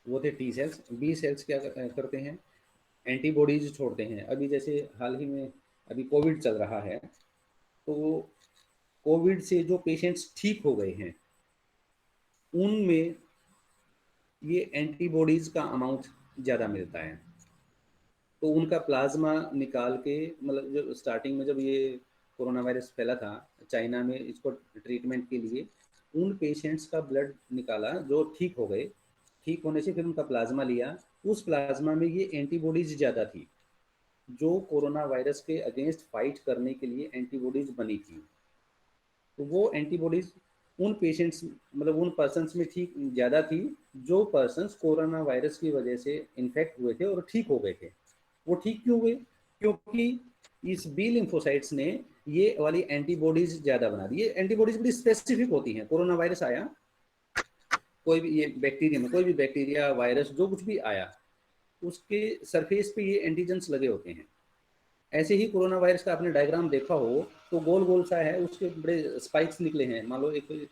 वो थे टी सेल्स। बी सेल्स क्या करते हैं, एंटीबॉडीज छोड़ते हैं। अभी जैसे हाल ही में अभी कोविड चल रहा है, तो कोविड से जो पेशेंट्स ठीक हो गए हैं, उनमें ये एंटीबॉडीज का अमाउंट ज़्यादा मिलता है। तो उनका प्लाज्मा निकाल के, मतलब जो स्टार्टिंग में जब ये कोरोना वायरस फैला था चाइना में, इसको ट्रीटमेंट के लिए उन पेशेंट्स का ब्लड निकाला जो ठीक हो गए। ठीक होने से फिर उनका प्लाज्मा लिया, उस प्लाज्मा में ये एंटीबॉडीज ज़्यादा थी, जो कोरोना वायरस के अगेंस्ट फाइट करने के लिए एंटीबॉडीज बनी थी। तो वो एंटीबॉडीज उन पेशेंट्स, मतलब उन पर्सनस में ठीक ज़्यादा थी, जो पर्सनस कोरोना वायरस की वजह से इन्फेक्ट हुए थे और ठीक हो गए थे। वो ठीक क्यों हुए, क्योंकि इस बी लिम्फोसाइट्स ने ये वाली एंटीबॉडीज ज़्यादा बना दी। ये एंटीबॉडीज बड़ी स्पेसिफिक होती हैं। कोरोना वायरस आया, कोई भी ये बैक्टीरिया में, कोई भी बैक्टीरिया वायरस जो कुछ भी आया, उसके सरफेस पे ये एंटीजेंस लगे होते हैं। ऐसे ही कोरोना वायरस का आपने डायग्राम देखा हो, तो गोल गोल सा है, उसके बड़े स्पाइक्स निकले हैं। मान लो एक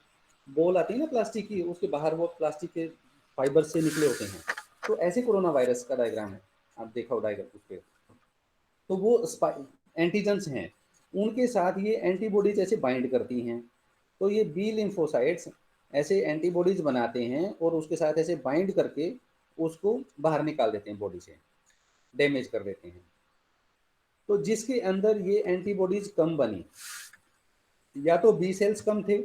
बॉल आती है ना प्लास्टिक की, उसके बाहर वो प्लास्टिक के फाइबर से निकले होते हैं। तो ऐसे कोरोना वायरस का डायग्राम है, आप देखा हो डायग्राम उस पर। तो वो एंटीजेंस हैं। उनके साथ ये एंटीबॉडीज ऐसे बाइंड करती हैं। तो ये बी लिम्फोसाइट्स ऐसे एंटीबॉडीज बनाते हैं और उसके साथ ऐसे बाइंड करके उसको बाहर निकाल देते हैं बॉडी से, डैमेज कर देते हैं। तो जिसके अंदर ये एंटीबॉडीज कम बनी, या तो बी सेल्स कम थे,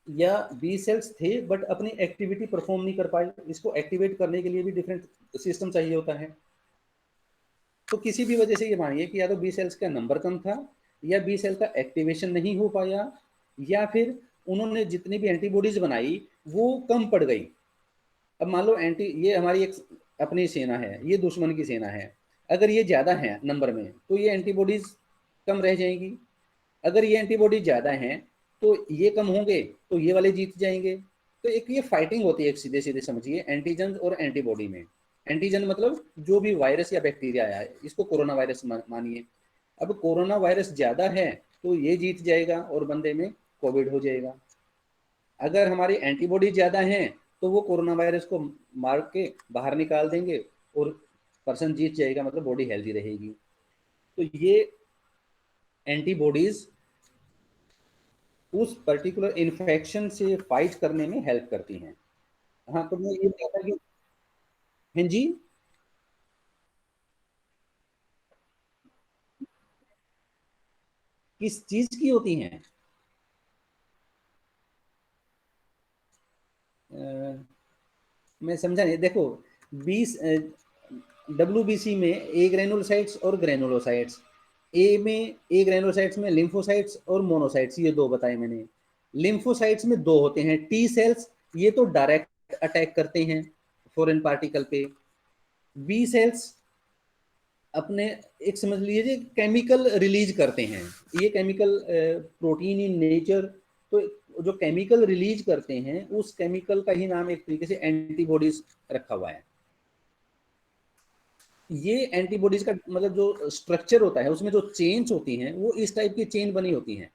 या बी सेल्स थे बट अपनी एक्टिविटी परफॉर्म नहीं कर पाए। इसको एक्टिवेट करने के लिए भी डिफरेंट सिस्टम चाहिए होता है। तो किसी भी वजह से ये मानिए कि या तो बी सेल्स का नंबर कम था, या बी सेल का एक्टिवेशन नहीं हो पाया, या फिर उन्होंने जितनी भी एंटीबॉडीज बनाई वो कम पड़ गई। अब मान लो ये हमारी एक अपनी सेना है, ये दुश्मन की सेना है। अगर ये ज़्यादा है नंबर में तो ये एंटीबॉडीज कम रह जाएंगी। अगर ये एंटीबॉडी ज़्यादा हैं तो ये कम होंगे, तो ये वाले जीत जाएंगे। तो एक ये फाइटिंग होती है, एक सीधे सीधे समझिए, एंटीजन और एंटीबॉडी में। एंटीजन मतलब जो भी वायरस या बैक्टीरिया आया है, इसको कोरोना वायरस मानिए। अब कोरोना वायरस ज़्यादा है तो ये जीत जाएगा और बंदे में कोविड हो जाएगा। अगर हमारी एंटीबॉडी ज़्यादा हैं तो वो कोरोना वायरस को मार के बाहर निकाल देंगे और पर्सन जीत जाएगा, मतलब बॉडी हेल्दी रहेगी। तो ये एंटीबॉडीज उस पर्टिकुलर इन्फेक्शन से फाइट करने में हेल्प करती हैं। हाँ, तो मैं ये कहता कि हाँ जी। किस चीज की होती हैं? मैं समझा नहीं, देखो। 20 WBC में ए ग्रेनुलोसाइट्स और ग्रेनुलोसाइट्स, ए में ए ग्रेनुलोसाइट्स में लिम्फोसाइट्स और मोनोसाइट्स, ये दो बताए मैंने। लिम्फोसाइट्स में दो होते हैं, टी सेल्स, ये तो डायरेक्ट अटैक करते हैं फॉरेन पार्टिकल पे। बी सेल्स अपने, एक समझ लीजिए, केमिकल रिलीज करते हैं। ये केमिकल प्रोटीन इन नेचर, तो जो केमिकल रिलीज करते हैं उस केमिकल का ही नाम एक तरीके से एंटीबॉडीज रखा हुआ है। ये एंटीबॉडीज का मतलब जो स्ट्रक्चर होता है उसमें जो चेन्स होती हैं वो इस टाइप की चेन बनी होती हैं।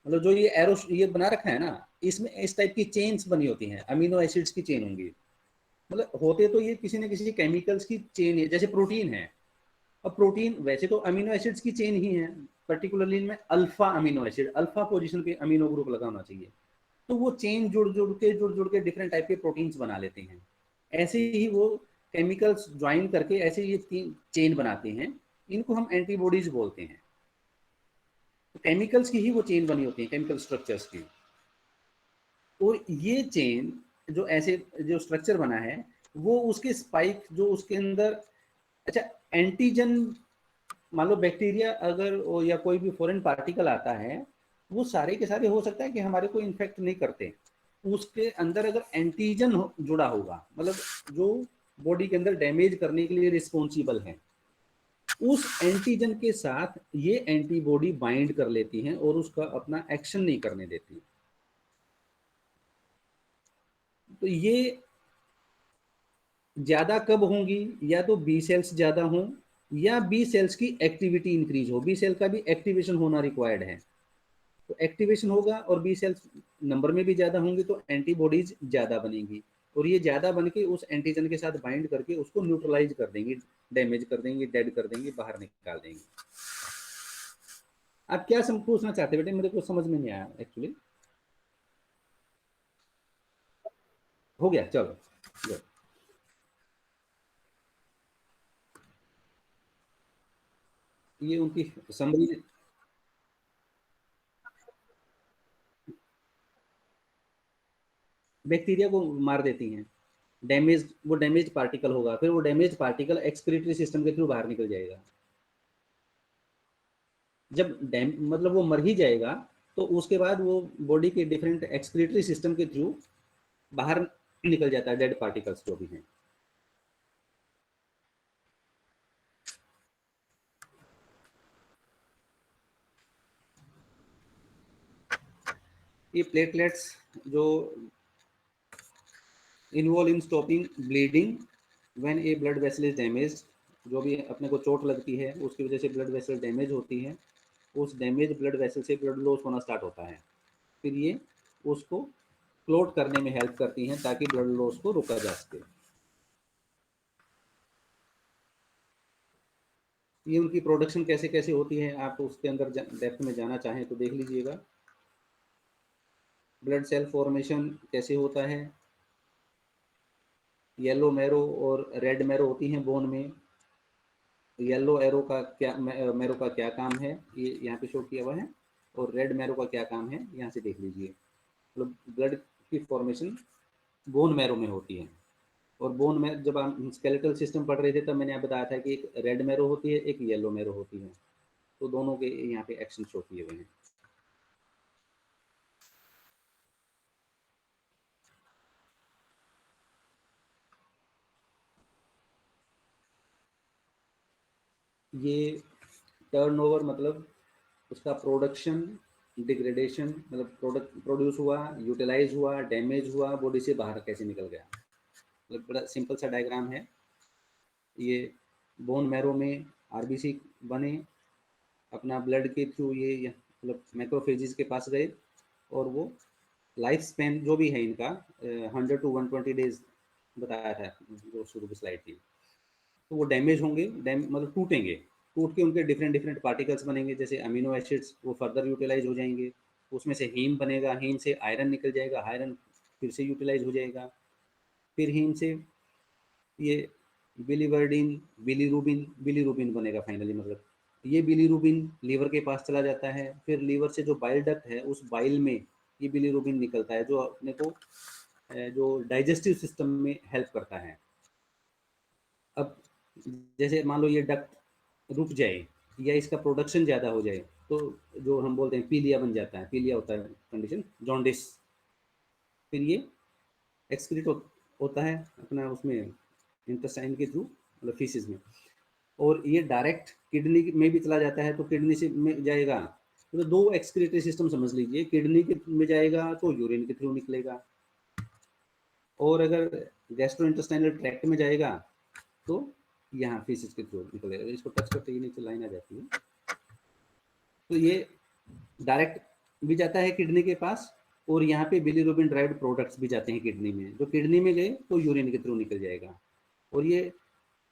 मतलब जो ये एरो ये बना रखा है ना, इसमें इस टाइप की चेन्स बनी होती हैं, अमीनो एसिड्स की चेन होंगी। मतलब होते तो ये किसी न किसी केमिकल्स की चेन है, जैसे प्रोटीन है। अब प्रोटीन वैसे तो अमीनो एसिड्स की चेन ही है, पर्टिकुलरली इनमें alpha amino acid, alpha position पे अमीनो ग्रुप लगा होना चाहिए। तो वो चेन जुड़ जुड़ के डिफरेंट टाइप के प्रोटीन्स बना लेते हैं। ऐसे ही वो केमिकल्स ज्वाइन करके ऐसे ये तीन चेन बनाते हैं। इनको हम एंटीबॉडीज बोलते हैं। तो केमिकल्स की ही वो चेन बनी होती है, केमिकल स्ट्रक्चर्स की। और ये चेन जो ऐसे जो स्ट्रक्चर बना है, वो उसके स्पाइक जो उसके अंदर, अच्छा, एंटीजन, मान लो बैक्टीरिया अगर या कोई भी फॉरेन पार्टिकल आता है, वो सारे के सारे हो सकता है कि हमारे को इन्फेक्ट नहीं करते। उसके अंदर अगर एंटीजन जुड़ा होगा, मतलब जो बॉडी के अंदर डैमेज करने के लिए रिस्पॉन्सिबल है, उस एंटीजन के साथ ये एंटीबॉडी बाइंड कर लेती हैं और उसका अपना एक्शन नहीं करने देती। तो ये ज्यादा कब होंगी? या तो बी सेल्स ज्यादा हों, या बी सेल्स की एक्टिविटी इंक्रीज हो। बी सेल का भी एक्टिवेशन होना रिक्वायर्ड है। तो एक्टिवेशन होगा और बी सेल्स नंबर में भी ज़्यादा होंगे तो एंटीबॉडीज ज़्यादा बनेंगी, और ये ज़्यादा बन के उस एंटीजन के साथ बाइंड करके उसको न्यूट्रलाइज कर देंगी, डैमेज कर देंगी, डेड कर देंगी, बाहर निकाल देंगी। आप क्या पूछना चाहते बेटे? मेरे को समझ में नहीं आया एक्चुअली। हो गया, चलो। ये उनकी समरी। बैक्टीरिया को मार देती हैं। डैमेज, वो डैमेज पार्टिकल होगा, फिर वो डैमेज पार्टिकल एक्सक्रीटरी सिस्टम के थ्रू बाहर निकल जाएगा। जब डैम मतलब वो मर ही जाएगा, तो उसके बाद वो बॉडी के डिफरेंट एक्सक्रीटरी सिस्टम के थ्रू बाहर निकल जाता है, डेड पार्टिकल्स जो भी हैं। ये प्लेटलेट्स जो involve in stopping bleeding when A blood vessel is damage, जो भी अपने को चोट लगती है उसकी वजह से ब्लड वेसल डैमेज होती है, उस डैमेज ब्लड वेसल से ब्लड लॉस होना स्टार्ट होता है। फिर ये उसको क्लोट करने में हेल्प करती हैं ताकि ब्लड लॉस को रोका जा सके। ये उनकी प्रोडक्शन कैसे कैसे होती है, आप उसके अंदर डेप्थ में जाना चाहें तो देख लीजिएगा। ब्लड सेल फॉर्मेशन कैसे होता है, येलो मैरो और रेड मैरो होती हैं बोन में। येलो एरो का क्या, मैरो का क्या काम है, ये यहाँ पे शो किया हुआ है, और रेड मैरो का क्या काम है यहाँ से देख लीजिए। मतलब ब्लड की फॉर्मेशन बोन मैरो में होती है। और बोन में जब हम स्केलेटल सिस्टम पढ़ रहे थे तब मैंने आप बताया था कि एक रेड मैरो होती है, एक येलो मैरो होती है, तो दोनों के यहाँ पे एक्शन शो किए हुए हैं। ये टर्नओवर मतलब उसका प्रोडक्शन, डिग्रेडेशन मतलब प्रोडक्ट प्रोड्यूस हुआ, यूटिलाइज हुआ, डैमेज हुआ, बॉडी से बाहर कैसे निकल गया। मतलब बड़ा सिंपल सा डायग्राम है ये। बोन मैरो में आरबीसी बने, अपना ब्लड के थ्रू ये मतलब मैक्रोफेजिस के पास गए, और वो लाइफ स्पैन जो भी है इनका 100 to 120 डेज बताया था जो शुरू की स्लाइड थी। तो वो डैमेज होंगे, मतलब टूटेंगे, टूट के उनके डिफरेंट डिफरेंट पार्टिकल्स बनेंगे, जैसे अमीनो एसिड्स वो फर्दर यूटिलाइज हो जाएंगे। उसमें से हीम बनेगा, हीम से आयरन निकल जाएगा, आयरन फिर से यूटिलाइज हो जाएगा, फिर हीम से ये बिलीवर्डिन, बिलीरुबिन, बिलीरुबिन बनेगा फाइनली। मतलब ये बिलीरुबिन लीवर के पास चला जाता है, फिर लीवर से जो बाइल डक्ट है उस बाइल में ये बिलीरुबिन निकलता है, जो अपने को जो डाइजेस्टिव सिस्टम में हेल्प करता है। अब जैसे मान लो ये डक्ट रुक जाए या इसका प्रोडक्शन ज़्यादा हो जाए, तो जो हम बोलते हैं पीलिया बन जाता है, पीलिया होता है कंडीशन, जॉन्डिस। फिर ये एक्सक्रीट होता है अपना उसमें इंटेस्टाइन के थ्रू, मतलब फीसिस में, और ये डायरेक्ट किडनी में भी चला जाता है, तो किडनी से में जाएगा। तो दो एक्सक्रीटरी सिस्टम समझ लीजिए, किडनी के में जाएगा तो यूरिन के थ्रू निकलेगा, और अगर गैस्ट्रो इंटेस्टाइनल ट्रैक्ट में जाएगा तो यहाँ फीसिस के थ्रू निकलेगा। इसको टच करते ही नीचे लाइन आ जाती है। तो ये डायरेक्ट भी जाता है किडनी के पास, और यहाँ पे बिलीरुबिन ड्राइव्ड प्रोडक्ट्स भी जाते हैं किडनी में, जो किडनी में गए तो यूरिन के थ्रू निकल जाएगा। और ये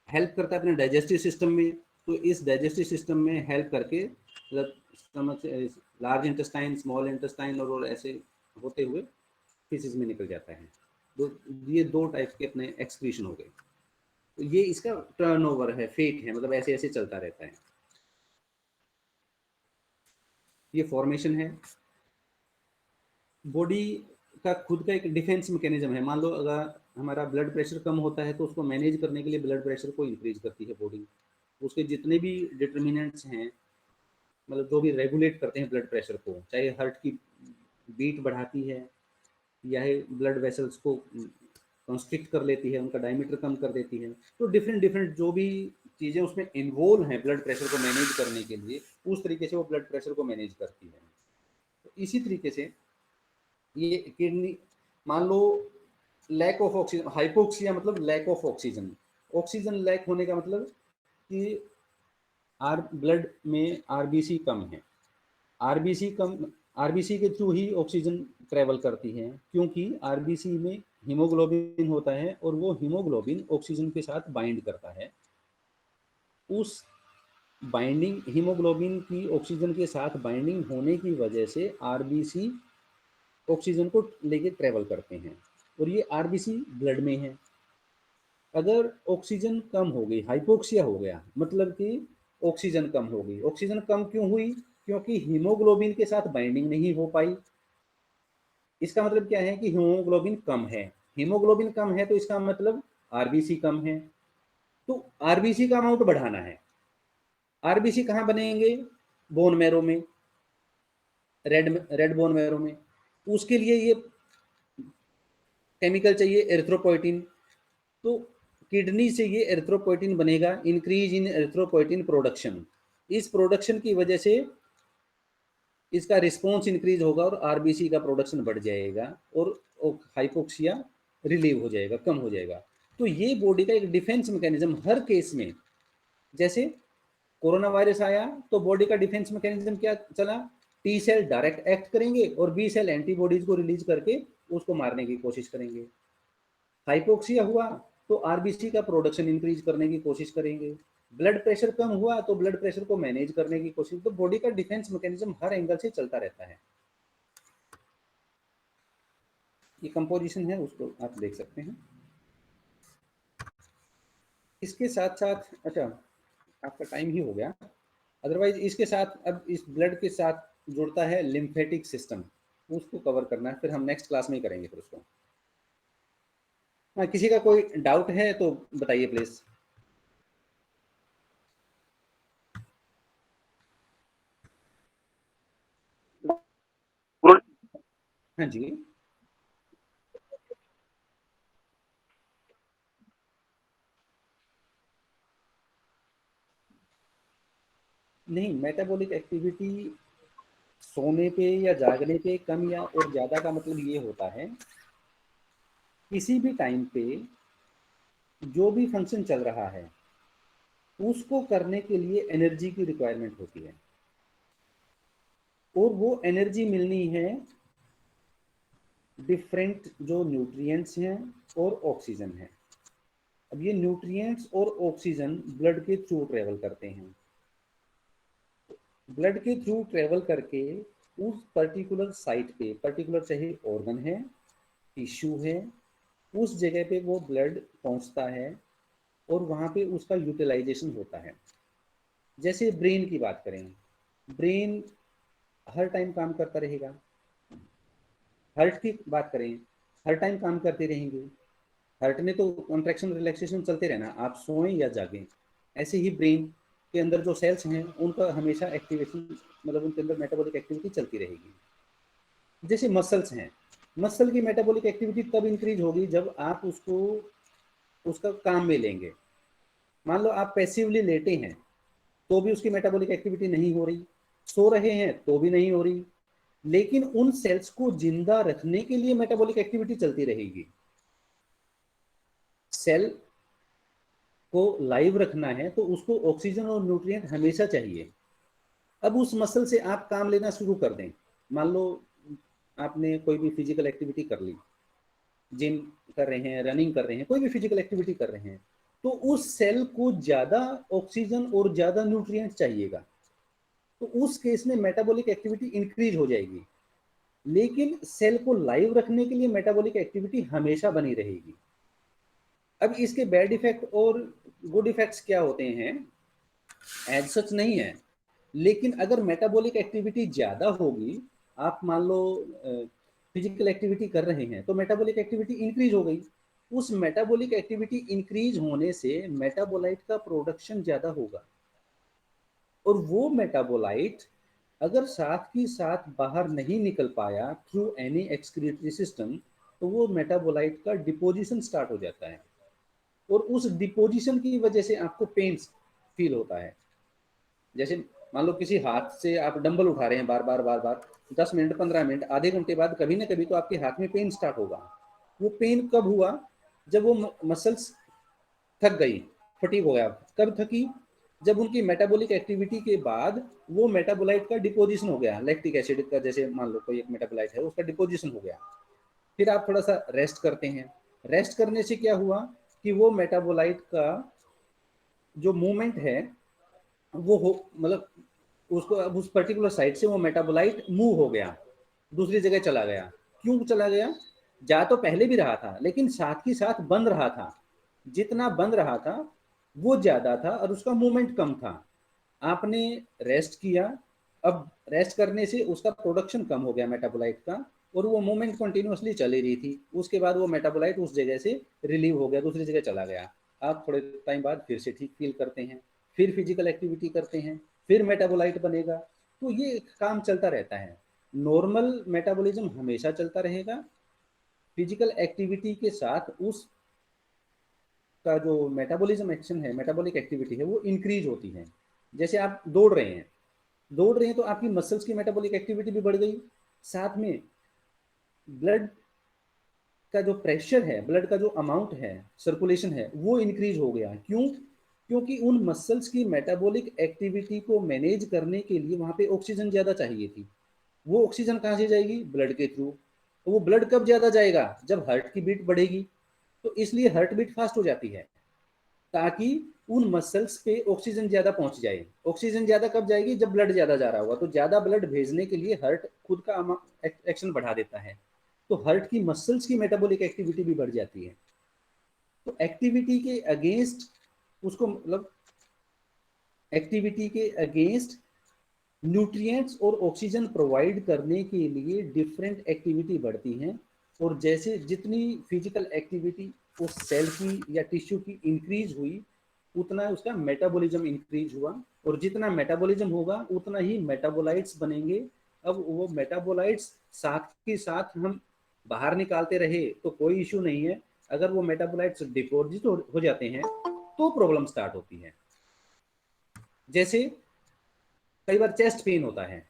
हेल्प करता है अपने डाइजेस्टिव सिस्टम में, तो इस डाइजेस्टिव सिस्टम में हेल्प करके मतलब स्टमक से लार्ज इंटेस्टाइन, स्मॉल इंटेस्टाइन और ऐसे होते हुए फीसिस में निकल जाता है। तो ये दो टाइप के अपने एक्सक्रीशन हो गए। तो ये इसका टर्नओवर है, फेट है, मतलब ऐसे ऐसे चलता रहता है। ये फॉर्मेशन है। बॉडी का खुद का एक डिफेंस मैकेनिज्म है। मान लो अगर हमारा ब्लड प्रेशर कम होता है तो उसको मैनेज करने के लिए ब्लड प्रेशर को इंक्रीज करती है बॉडी। उसके जितने भी डिटर्मिनेंट्स हैं, मतलब जो भी रेगुलेट करते हैं ब्लड प्रेशर को, चाहे हार्ट की बीट बढ़ाती है या ब्लड वेसल्स को कंस्ट्रिक्ट कर लेती है, उनका डायमीटर कम कर देती है, तो डिफरेंट डिफरेंट जो भी चीज़ें उसमें इन्वॉल्व हैं ब्लड प्रेशर को मैनेज करने के लिए, उस तरीके से वो ब्लड प्रेशर को मैनेज करती है। तो इसी तरीके से ये किडनी, मान लो लैक ऑफ ऑक्सीजन, हाइपोक्सिया मतलब lack of oxygen. Oxygen lack होने का मतलब कि आर ब्लड में आरबीसी कम है। आरबीसी कम, आरबीसी के थ्रू ही ऑक्सीजन ट्रेवल करती है, क्योंकि आरबीसी में हीमोग्लोबिन होता है और वो हीमोग्लोबिन ऑक्सीजन के साथ बाइंड करता है। उस बाइंडिंग हीमोग्लोबिन की ऑक्सीजन के साथ बाइंडिंग होने की वजह से आरबीसी ऑक्सीजन को लेके ट्रेवल करते हैं, और ये आरबीसी ब्लड में है। अगर ऑक्सीजन कम हो गई, हाइपोक्सिया हो गया, मतलब कि ऑक्सीजन कम हो गई। ऑक्सीजन कम क्यों हुई? क्योंकि हीमोग्लोबिन के साथ बाइंडिंग नहीं हो पाई। इसका मतलब क्या है कि हीमोग्लोबिन कम है। हीमोग्लोबिन कम है तो इसका मतलब आरबीसी कम है। तो आरबीसी का अमाउंट बढ़ाना है। आरबीसी कहाँ बनेंगे? बोन मैरो में, रेड रेड बोन मैरो में। उसके लिए ये केमिकल चाहिए एरिथ्रोपोइटिन। तो किडनी से ये एरिथ्रोपोइटिन बनेगा, इंक्रीज इन एरिथ्रोपोइटिन प्रोडक्शन। इस प्रोडक्शन की वजह से इसका रिस्पॉन्स इंक्रीज होगा और आरबीसी का प्रोडक्शन बढ़ जाएगा, और हाइपोक्सिया रिलीव हो जाएगा, कम हो जाएगा। तो ये बॉडी का एक डिफेंस मैकेनिज्म हर केस में। जैसे कोरोना वायरस आया तो बॉडी का डिफेंस मैकेनिज्म क्या चला? टी सेल डायरेक्ट एक्ट करेंगे और बी सेल एंटीबॉडीज को रिलीज करके उसको मारने की कोशिश करेंगे। हाइपोक्सिया हुआ तो आरबीसी का प्रोडक्शन इंक्रीज करने की कोशिश करेंगे। ब्लड प्रेशर कम हुआ तो ब्लड प्रेशर को मैनेज करने की कोशिश, तो बॉडी का डिफेंस मैकेनिज्म हर एंगल से चलता रहता है। ये कंपोजिशन है, उसको आप देख सकते हैं। इसके साथ साथ, अच्छा आपका टाइम ही हो गया, अदरवाइज इसके साथ अब इस ब्लड के साथ जुड़ता है लिम्फेटिक सिस्टम, उसको कवर करना है, फिर हम नेक्स्ट क्लास में ही करेंगे फिर उसको। हाँ, किसी का कोई डाउट है तो बताइए प्लीज। हाँ जी। नहीं, मेटाबॉलिक एक्टिविटी सोने पे या जागने पे कम या और ज्यादा का मतलब ये होता है, किसी भी टाइम पे जो भी फंक्शन चल रहा है उसको करने के लिए एनर्जी की रिक्वायरमेंट होती है, और वो एनर्जी मिलनी है डिफरेंट जो न्यूट्रिएंट्स हैं और ऑक्सीजन है। अब ये न्यूट्रिएंट्स और ऑक्सीजन ब्लड के थ्रू ट्रेवल करते हैं, ब्लड के थ्रू ट्रेवल करके उस पर्टिकुलर साइट पे, पर्टिकुलर चाहे ऑर्गन है, टिश्यू है, उस जगह पे वो ब्लड पहुंचता है और वहाँ पे उसका यूटिलाइजेशन होता है। जैसे ब्रेन की बात करें, ब्रेन हर टाइम काम करता रहेगा। हार्ट की बात करें, हर टाइम काम करते रहेंगे। हार्ट में तो कॉन्ट्रैक्शन रिलैक्सेशन चलते रहना, आप सोएं या जागें। ऐसे ही ब्रेन के अंदर जो सेल्स हैं उनका हमेशा एक्टिवेशन, मतलब उनके अंदर मेटाबॉलिक एक्टिविटी चलती रहेगी। जैसे मसल्स हैं, मसल की मेटाबॉलिक एक्टिविटी तब इंक्रीज होगी जब आप उसको उसका काम में लेंगे। मान लो आप पैसिवली लेटे हैं तो भी उसकी मेटाबॉलिक एक्टिविटी नहीं हो रही, सो रहे हैं तो भी नहीं हो रही, लेकिन उन सेल्स को जिंदा रखने के लिए मेटाबॉलिक एक्टिविटी चलती रहेगी। सेल को लाइव रखना है तो उसको ऑक्सीजन और न्यूट्रिएंट हमेशा चाहिए। अब उस मसल से आप काम लेना शुरू कर दें, मान लो आपने कोई भी फिजिकल एक्टिविटी कर ली, जिम कर रहे हैं, रनिंग कर रहे हैं, कोई भी फिजिकल एक्टिविटी कर रहे हैं, तो उस सेल को ज़्यादा ऑक्सीजन और ज़्यादा न्यूट्रिएंट चाहिएगा, तो उस केस में मेटाबॉलिक एक्टिविटी इंक्रीज हो जाएगी। लेकिन सेल को लाइव रखने के लिए मेटाबॉलिक एक्टिविटी हमेशा बनी रहेगी। अब इसके बैड इफेक्ट और गुड इफेक्ट्स क्या होते हैं, एज सच नहीं है, लेकिन अगर मेटाबॉलिक एक्टिविटी ज़्यादा होगी, आप मान लो फिजिकल एक्टिविटी कर रहे हैं तो मेटाबॉलिक एक्टिविटी इंक्रीज हो गई, उस मेटाबॉलिक एक्टिविटी इंक्रीज होने से मेटाबोलाइट का प्रोडक्शन ज़्यादा होगा, और वो मेटाबोलाइट अगर साथ की साथ बाहर नहीं निकल पाया थ्रू एनी एक्सक्रीटरी सिस्टम, तो वो मेटाबोलाइट का डिपोजिशन स्टार्ट हो जाता है, और उस डिपोजिशन की वजह से आपको पेन फील होता है। जैसे मान लो किसी हाथ से आप डंबल उठा रहे हैं बार बार बार बार, 10 मिनट 15 मिनट आधे घंटे बाद कभी ना कभी तो आपके हाथ में पेन स्टार्ट होगा। वो पेन कब हुआ, जब वो मसल्स थक गई, फटीग हो गया। कब थकी, जब उनकी मेटाबॉलिक एक्टिविटी के बाद वो मेटाबोलाइट का डिपोजिशन हो गया, लैक्टिक एसिड का, जैसे मान लो कोई एक मेटाबोलाइट है उसका डिपोजिशन हो गया, फिर आप थोड़ा सा रेस्ट करते हैं। रेस्ट करने से क्या हुआ कि वो मेटाबोलाइट का जो मूवमेंट है वो हो, मतलब उसको अब उस पर्टिकुलर साइड से वो मेटाबोलाइट मूव हो गया, दूसरी जगह चला गया। क्यों चला गया, जा तो पहले भी रहा था लेकिन साथ ही साथ बंद रहा था, जितना बंद रहा था वो ज्यादा था और उसका मूवमेंट कम था। आपने रेस्ट किया, अब रेस्ट करने से उसका प्रोडक्शन कम हो गया मेटाबोलाइट का, और वो मूवमेंट कंटिन्यूअसली चल ही रही थी, उसके बाद वो मेटाबोलाइट उस जगह से रिलीव हो गया, दूसरी जगह चला गया। आप थोड़े टाइम बाद फिर से ठीक फील करते हैं, फिर फिजिकल एक्टिविटी करते हैं, फिर मेटाबोलाइट बनेगा। तो ये काम चलता रहता है, नॉर्मल मेटाबॉलिज्म हमेशा चलता रहेगा। फिजिकल एक्टिविटी के साथ उस का जो मेटाबॉलिज्म एक्शन है, मेटाबॉलिक एक्टिविटी है, वो इंक्रीज होती है। जैसे आप दौड़ रहे हैं, दौड़ रहे हैं तो आपकी मसल्स की मेटाबॉलिक एक्टिविटी भी बढ़ गई, साथ में ब्लड का जो प्रेशर है, ब्लड का जो अमाउंट है, सर्कुलेशन है, वो इंक्रीज हो गया। क्यों, क्योंकि उन मसल्स की मेटाबॉलिक एक्टिविटी को मैनेज करने के लिए वहां पे ऑक्सीजन ज्यादा चाहिए थी। वो ऑक्सीजन कहाँ से जाएगी, ब्लड के थ्रू। तो वो ब्लड कब ज्यादा जाएगा, जब हार्ट की बीट बढ़ेगी, तो इसलिए हार्ट बीट फास्ट हो जाती है। ताकि उन मसल्स पे ऑक्सीजन ज्यादा पहुंच जाए। ऑक्सीजन ज्यादा कब जाएगी? जब ब्लड ज्यादा जा रहा होगा। तो ज्यादा ब्लड भेजने के लिए हार्ट खुद का एक्शन बढ़ा देता है, तो हार्ट की मसल्स की मेटाबॉलिक एक्टिविटी भी बढ़ जाती है। तो एक्टिविटी के अगेंस्ट उसको, मतलब एक्टिविटी के अगेंस्ट न्यूट्रिएंट्स और ऑक्सीजन प्रोवाइड करने के लिए डिफरेंट एक्टिविटी बढ़ती हैं। और जैसे जितनी फिजिकल एक्टिविटी उस सेल की या टिश्यू की इंक्रीज हुई, उतना उसका मेटाबॉलिज्म इंक्रीज हुआ, और जितना मेटाबॉलिज्म होगा उतना ही मेटाबोलाइट्स बनेंगे। अब वो मेटाबोलाइट्स साथ के साथ हम बाहर निकालते रहे तो कोई इश्यू नहीं है, अगर वो मेटाबोलाइट्स डिपॉजिट हो जाते हैं तो प्रॉब्लम स्टार्ट होती है। जैसे कई बार चेस्ट पेन होता है,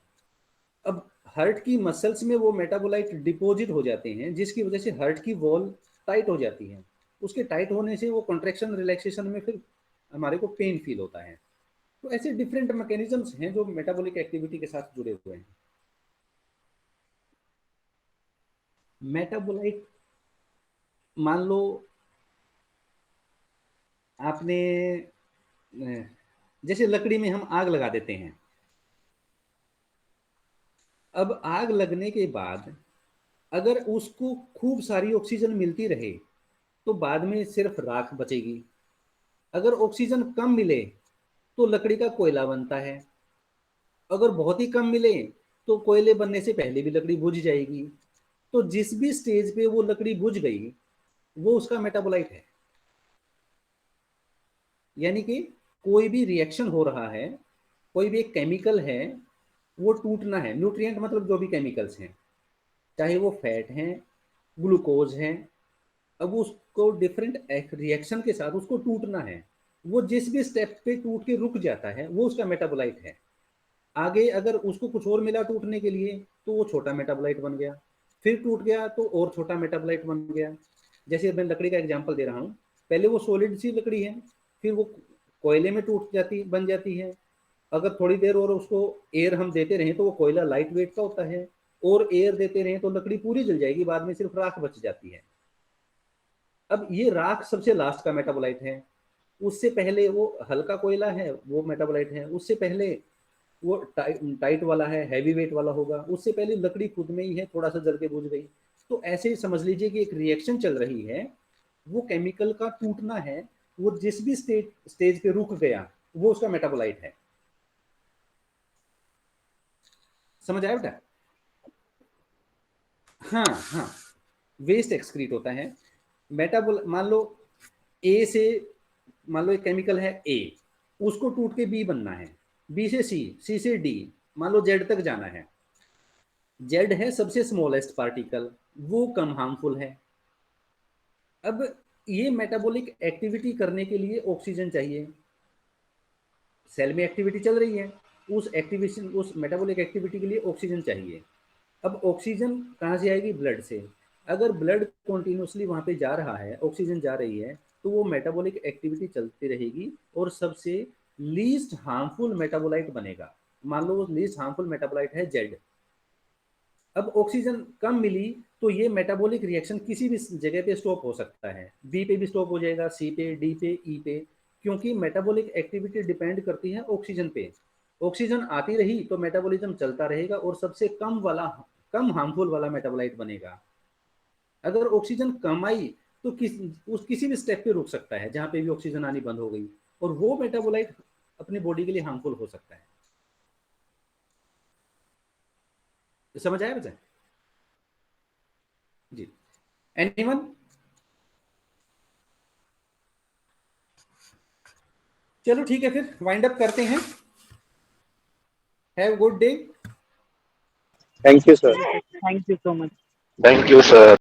अब हार्ट की मसल्स में वो मेटाबोलाइट डिपॉजिट हो जाते हैं, जिसकी वजह से हार्ट की वॉल टाइट हो जाती है। उसके टाइट होने से वो कॉन्ट्रैक्शन रिलैक्सेशन में फिर हमारे को पेन फील होता है। तो ऐसे डिफरेंट मैकेनिज्म्स हैं जो मेटाबॉलिक एक्टिविटी के साथ जुड़े हुए हैं। मेटाबोलाइट, मान लो आपने जैसे लकड़ी में हम आग लगा देते हैं, अब आग लगने के बाद अगर उसको खूब सारी ऑक्सीजन मिलती रहे तो बाद में सिर्फ राख बचेगी। अगर ऑक्सीजन कम मिले तो लकड़ी का कोयला बनता है। अगर बहुत ही कम मिले तो कोयले बनने से पहले भी लकड़ी बुझ जाएगी। तो जिस भी स्टेज पे वो लकड़ी बुझ गई वो उसका मेटाबोलाइट है। यानी कि कोई भी रिएक्शन हो रहा है, कोई भी एक केमिकल है, वो टूटना है। न्यूट्रिएंट मतलब जो भी केमिकल्स हैं, चाहे वो फैट हैं, ग्लूकोज हैं, अब उसको डिफरेंट रिएक्शन के साथ उसको टूटना है। वो जिस भी स्टेप पे टूट के रुक जाता है वो उसका मेटाबोलाइट है। आगे अगर उसको कुछ और मिला टूटने के लिए तो वो छोटा मेटाबोलाइट बन गया, फिर टूट गया तो और छोटा मेटाबोलाइट बन गया। जैसे मैं लकड़ी का एग्जांपल दे रहा हूँ, पहले वो सॉलिड सी लकड़ी है, फिर वो कोयले में टूट जाती बन जाती है। अगर थोड़ी देर और उसको एयर हम देते रहें तो वो कोयला लाइट वेट का होता है, और एयर देते रहें तो लकड़ी पूरी जल जाएगी, बाद में सिर्फ राख बच जाती है। अब ये राख सबसे लास्ट का मेटाबोलाइट है। उससे पहले वो हल्का कोयला है, वो मेटाबोलाइट है। उससे पहले वो टाइट वाला है, हैवी वेट वाला होगा। उससे पहले लकड़ी खुद में ही है, थोड़ा सा जल के बुझ गई। तो ऐसे ही समझ लीजिए कि एक रिएक्शन चल रही है, वो केमिकल का टूटना है, वो जिस भी स्टेज पे रुक गया वो उसका मेटाबोलाइट है। समझ आया बेटा? हाँ हाँ, वेस्ट एक्सक्रीट होता है। मेटाबोल, मान लो ए से, मान लो एक केमिकल है ए, उसको टूट के बी बनना है, बी से सी, सी से डी, मान लो जेड तक जाना है। जेड है सबसे स्मॉलेस्ट पार्टिकल, वो कम हार्मफुल है। अब ये मेटाबॉलिक एक्टिविटी करने के लिए ऑक्सीजन चाहिए। सेल में एक्टिविटी चल रही है, उस एक्टिविटी, उस मेटाबॉलिक एक्टिविटी के लिए ऑक्सीजन चाहिए। अब ऑक्सीजन कहाँ से आएगी? ब्लड से। अगर ब्लड कॉन्टिन्यूसली वहाँ पे जा रहा है, ऑक्सीजन जा रही है, तो वो मेटाबॉलिक एक्टिविटी चलती रहेगी और सबसे लीस्ट हार्मफुल मेटाबोलाइट बनेगा। मान लो वो लीस्ट हार्मफुल मेटाबोलाइट है जेड। अब ऑक्सीजन कम मिली तो ये मेटाबॉलिक रिएक्शन किसी भी जगह पे स्टॉप हो सकता है, बी पे भी स्टॉप हो जाएगा, सी पे, डी पे, ई पे, क्योंकि मेटाबॉलिक एक्टिविटी डिपेंड करती है ऑक्सीजन पे। ऑक्सीजन आती रही तो मेटाबॉलिज्म चलता रहेगा और सबसे कम वाला, कम हार्मफुल वाला मेटाबोलाइट बनेगा। अगर ऑक्सीजन कम आई तो किसी भी स्टेप पे रुक सकता है जहां पे भी ऑक्सीजन आनी बंद हो गई, और वो मेटाबोलाइट अपनी बॉडी के लिए हार्मफुल हो सकता है। समझ आया बच्चा? जी। एनीवन? चलो ठीक है, फिर वाइंड अप करते हैं। Have good day. Thank you, sir. Thank you so much. Thank you, sir.